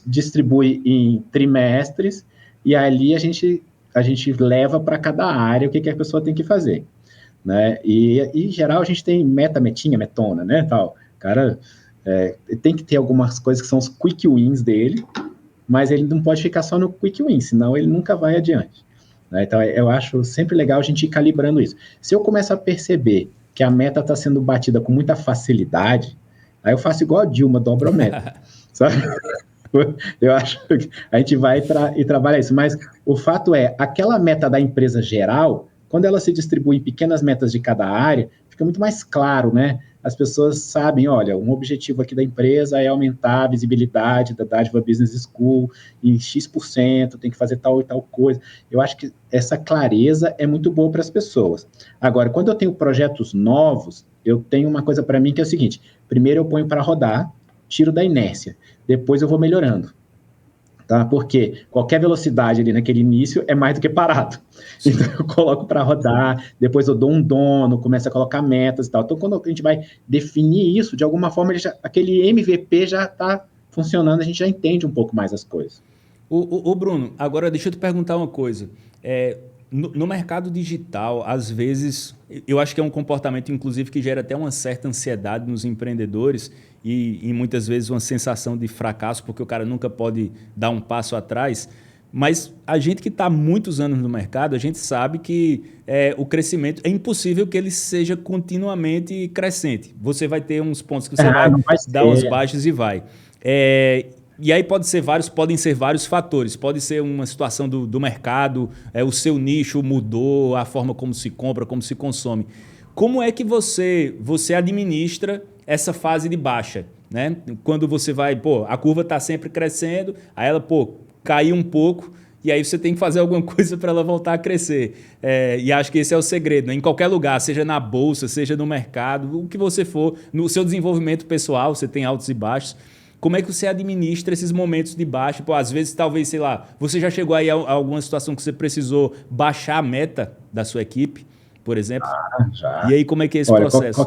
distribui em trimestres, e ali a gente leva para cada área o que a pessoa tem que fazer, né? E em geral a gente tem metinha, metona, né? Tal. Cara, tem que ter algumas coisas que são os quick wins dele, mas ele não pode ficar só no quick win, senão ele nunca vai adiante. Né? Então, eu acho sempre legal a gente ir calibrando isso. Se eu começo a perceber que a meta está sendo batida com muita facilidade, aí eu faço igual a Dilma, dobro a meta, sabe? Eu acho que a gente vai e trabalha isso. Mas o fato é, aquela meta da empresa geral, quando ela se distribui em pequenas metas de cada área, fica muito mais claro, né? As pessoas sabem, olha, um objetivo aqui da empresa é aumentar a visibilidade da Dádiva Business School em X%, tem que fazer tal e tal coisa. Eu acho que essa clareza é muito boa para as pessoas. Agora, quando eu tenho projetos novos, eu tenho uma coisa para mim que é o seguinte, primeiro eu ponho para rodar, tiro da inércia, depois eu vou melhorando. Tá? Porque qualquer velocidade ali naquele início é mais do que parado. Sim. Então eu coloco para rodar, depois eu dou um dono, começo a colocar metas e tal. Então quando a gente vai definir isso, de alguma forma aquele MVP já está funcionando, a gente já entende um pouco mais as coisas.
Ô Bruno, agora deixa eu te perguntar uma coisa. No mercado digital, às vezes, eu acho que é um comportamento, inclusive, que gera até uma certa ansiedade nos empreendedores e muitas vezes uma sensação de fracasso, porque o cara nunca pode dar um passo atrás. Mas a gente que está há muitos anos no mercado, a gente sabe que o crescimento é impossível que ele seja continuamente crescente. Você vai ter uns pontos que você vai dar umas baixas e vai. E aí podem ser vários fatores. Pode ser uma situação do mercado, o seu nicho mudou, a forma como se compra, como se consome. Como é que você administra essa fase de baixa? Né? Quando você vai, a curva está sempre crescendo, aí ela, caiu um pouco, e aí você tem que fazer alguma coisa para ela voltar a crescer. E acho que esse é o segredo, né? Em qualquer lugar, seja na bolsa, seja no mercado, o que você for, no seu desenvolvimento pessoal, você tem altos e baixos. Como é que você administra esses momentos de baixa? Às vezes, talvez, sei lá, você já chegou aí a alguma situação que você precisou baixar a meta da sua equipe, por exemplo?
Já.
E aí, como é que é esse processo?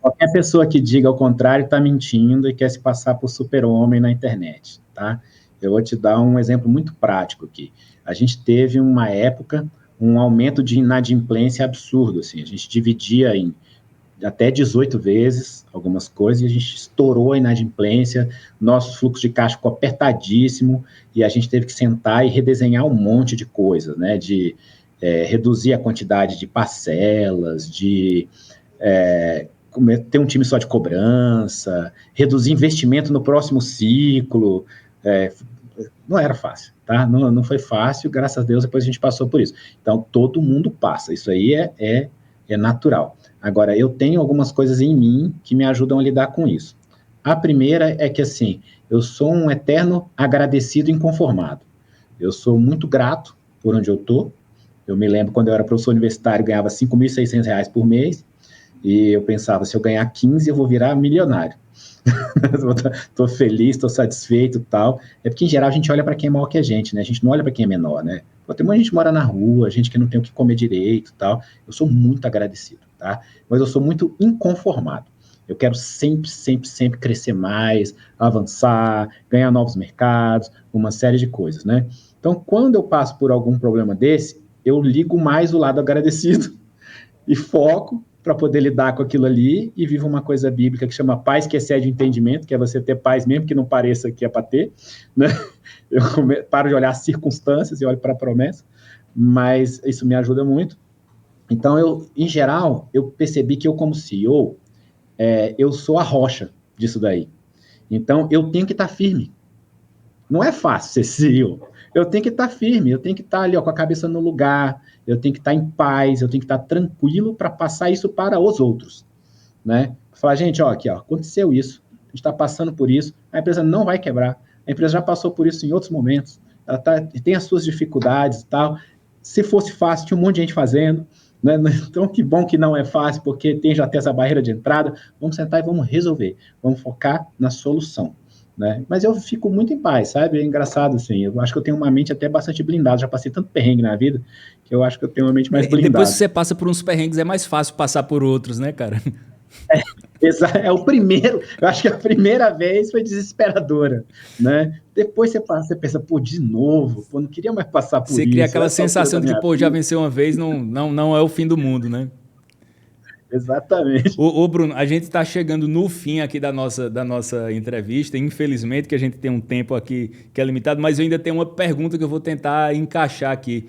Qualquer pessoa que diga ao contrário está mentindo e quer se passar por super-homem na internet, tá? Eu vou te dar um exemplo muito prático aqui. A gente teve uma época, um aumento de inadimplência absurdo, assim. A gente dividia em até 18 vezes algumas coisas, e a gente estourou a inadimplência, nosso fluxo de caixa ficou apertadíssimo, e a gente teve que sentar e redesenhar um monte de coisas, né, de reduzir a quantidade de parcelas, de ter um time só de cobrança, reduzir investimento no próximo ciclo, não era fácil, tá? Não foi fácil, graças a Deus, depois a gente passou por isso. Então, todo mundo passa, isso aí é natural. Agora, eu tenho algumas coisas em mim que me ajudam a lidar com isso. A primeira é que, assim, eu sou um eterno agradecido e inconformado. Eu sou muito grato por onde eu estou. Eu me lembro quando eu era professor universitário, ganhava R$ 5.600 por mês, e eu pensava, se eu ganhar 15, eu vou virar milionário. Estou feliz, estou satisfeito e tal. É porque, em geral, a gente olha para quem é maior que a gente, né? A gente não olha para quem é menor, né? Tem muita gente que mora na rua, gente que não tem o que comer direito e tal. Eu sou muito agradecido, tá? Mas eu sou muito inconformado. Eu quero sempre, sempre, sempre crescer mais, avançar, ganhar novos mercados, uma série de coisas, né? Então, quando eu passo por algum problema desse, eu ligo mais o lado agradecido e foco para poder lidar com aquilo ali e vivo uma coisa bíblica que chama paz que excede o entendimento, que é você ter paz mesmo que não pareça que é para ter, né? Eu paro de olhar as circunstâncias e olho para a promessa, mas isso me ajuda muito. Então, em geral, eu percebi que eu, como CEO, eu sou a rocha disso daí. Então, eu tenho que estar firme. Não é fácil ser CEO. Eu tenho que estar firme, eu tenho que estar ali, com a cabeça no lugar, eu tenho que estar em paz, eu tenho que estar tranquilo para passar isso para os outros, né? Falar, gente, aqui, aconteceu isso, a gente está passando por isso, a empresa não vai quebrar, a empresa já passou por isso em outros momentos, ela tem as suas dificuldades e tal, Se fosse fácil, tinha um monte de gente fazendo, né? Então, que bom que não é fácil, porque tem já até essa barreira de entrada. Vamos sentar e vamos resolver. Vamos focar na solução, né? Mas eu fico muito em paz, sabe? É engraçado, assim. Eu acho que eu tenho uma mente até bastante blindada. Já passei tanto perrengue na vida que eu acho que eu tenho uma mente mais
E depois que
blindada.
você passa por uns perrengues, é mais fácil passar por outros, né, cara?
É o primeiro, eu acho que a primeira vez foi desesperadora, né? Depois você passa, você pensa, pô, de novo, pô, não queria mais passar
Você
por
cria
isso,
aquela
essa altura
sensação
da
de que,
minha
pô, já
vida.
venceu uma vez, não é o fim do mundo, né?
Exatamente.
Ô, Bruno, a gente está chegando no fim aqui da nossa entrevista. Infelizmente, que a gente tem um tempo aqui que é limitado, mas eu ainda tenho uma pergunta que eu vou tentar encaixar aqui.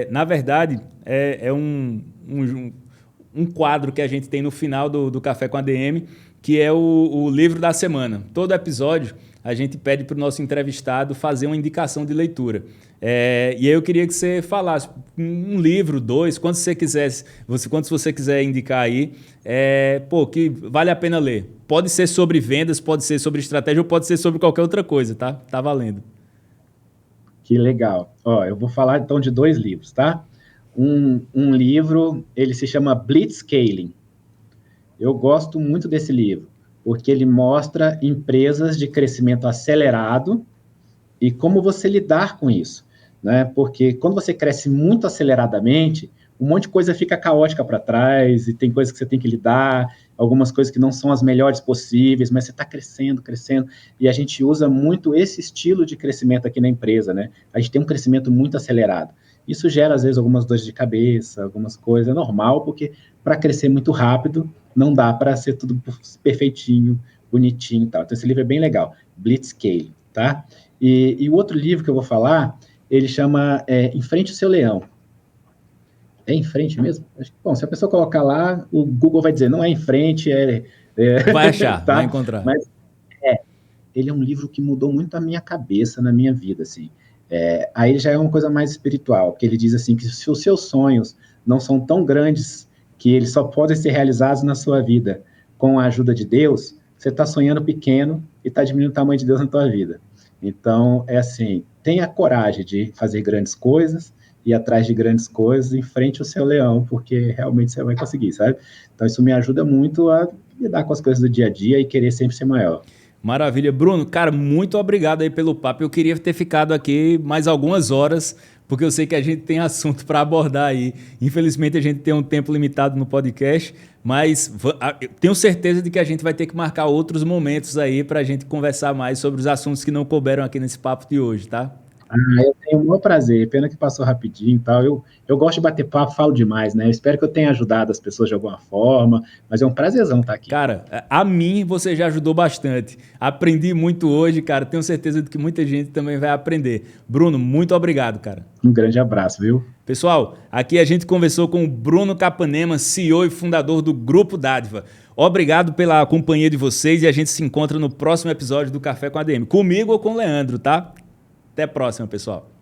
Na verdade, é um quadro que a gente tem no final do Café com a DM, que é o livro da semana. Todo episódio, a gente pede para o nosso entrevistado fazer uma indicação de leitura. E aí eu queria que você falasse um livro, dois, quantos você quisesse, quantos você quiser indicar aí, que vale a pena ler. Pode ser sobre vendas, pode ser sobre estratégia ou pode ser sobre qualquer outra coisa, tá? Tá valendo.
Que legal. Ó, eu vou falar então de dois livros, tá? Um livro, ele se chama Blitzscaling. Eu gosto muito desse livro, porque ele mostra empresas de crescimento acelerado e como você lidar com isso, né? Porque quando você cresce muito aceleradamente, um monte de coisa fica caótica para trás e tem coisas que você tem que lidar, algumas coisas que não são as melhores possíveis, mas você está crescendo, crescendo, e a gente usa muito esse estilo de crescimento aqui na empresa, né? A gente tem um crescimento muito acelerado. Isso gera, às vezes, algumas dores de cabeça, algumas coisas, é normal, porque para crescer muito rápido, não dá para ser tudo perfeitinho, bonitinho e tal. Então, esse livro é bem legal, Blitzscaling, tá? E o outro livro que eu vou falar, ele chama Enfrente o Seu Leão. É em frente mesmo? Bom, se a pessoa colocar lá, o Google vai dizer, não é em frente,
Vai achar, vai
tá?
encontrar.
Mas ele é um livro que mudou muito a minha cabeça, na minha vida, assim. Aí já é uma coisa mais espiritual, que ele diz assim, que se os seus sonhos não são tão grandes que eles só podem ser realizados na sua vida com a ajuda de Deus, você está sonhando pequeno e está diminuindo o tamanho de Deus na tua vida. Então, é assim, tenha coragem de fazer grandes coisas, ir atrás de grandes coisas, enfrente o seu leão, porque realmente você vai conseguir, sabe? Então, isso me ajuda muito a lidar com as coisas do dia a dia e querer sempre ser maior.
Maravilha. Bruno, cara, muito obrigado aí pelo papo. Eu queria ter ficado aqui mais algumas horas, porque eu sei que a gente tem assunto para abordar aí. Infelizmente, a gente tem um tempo limitado no podcast, mas eu tenho certeza de que a gente vai ter que marcar outros momentos aí para a gente conversar mais sobre os assuntos que não couberam aqui nesse papo de hoje, tá?
Eu tenho o maior prazer, pena que passou rapidinho e tal. Eu gosto de bater papo, falo demais, né? Eu espero que eu tenha ajudado as pessoas de alguma forma, mas é um prazerzão estar aqui.
Cara, a mim você já ajudou bastante. Aprendi muito hoje, cara. Tenho certeza de que muita gente também vai aprender. Bruno, muito obrigado, cara.
Um grande abraço, viu?
Pessoal, aqui a gente conversou com o Bruno Capanema, CEO e fundador do Grupo Dádiva. Obrigado pela companhia de vocês e a gente se encontra no próximo episódio do Café com a DM. Comigo ou com o Leandro, tá? Até a próxima, pessoal.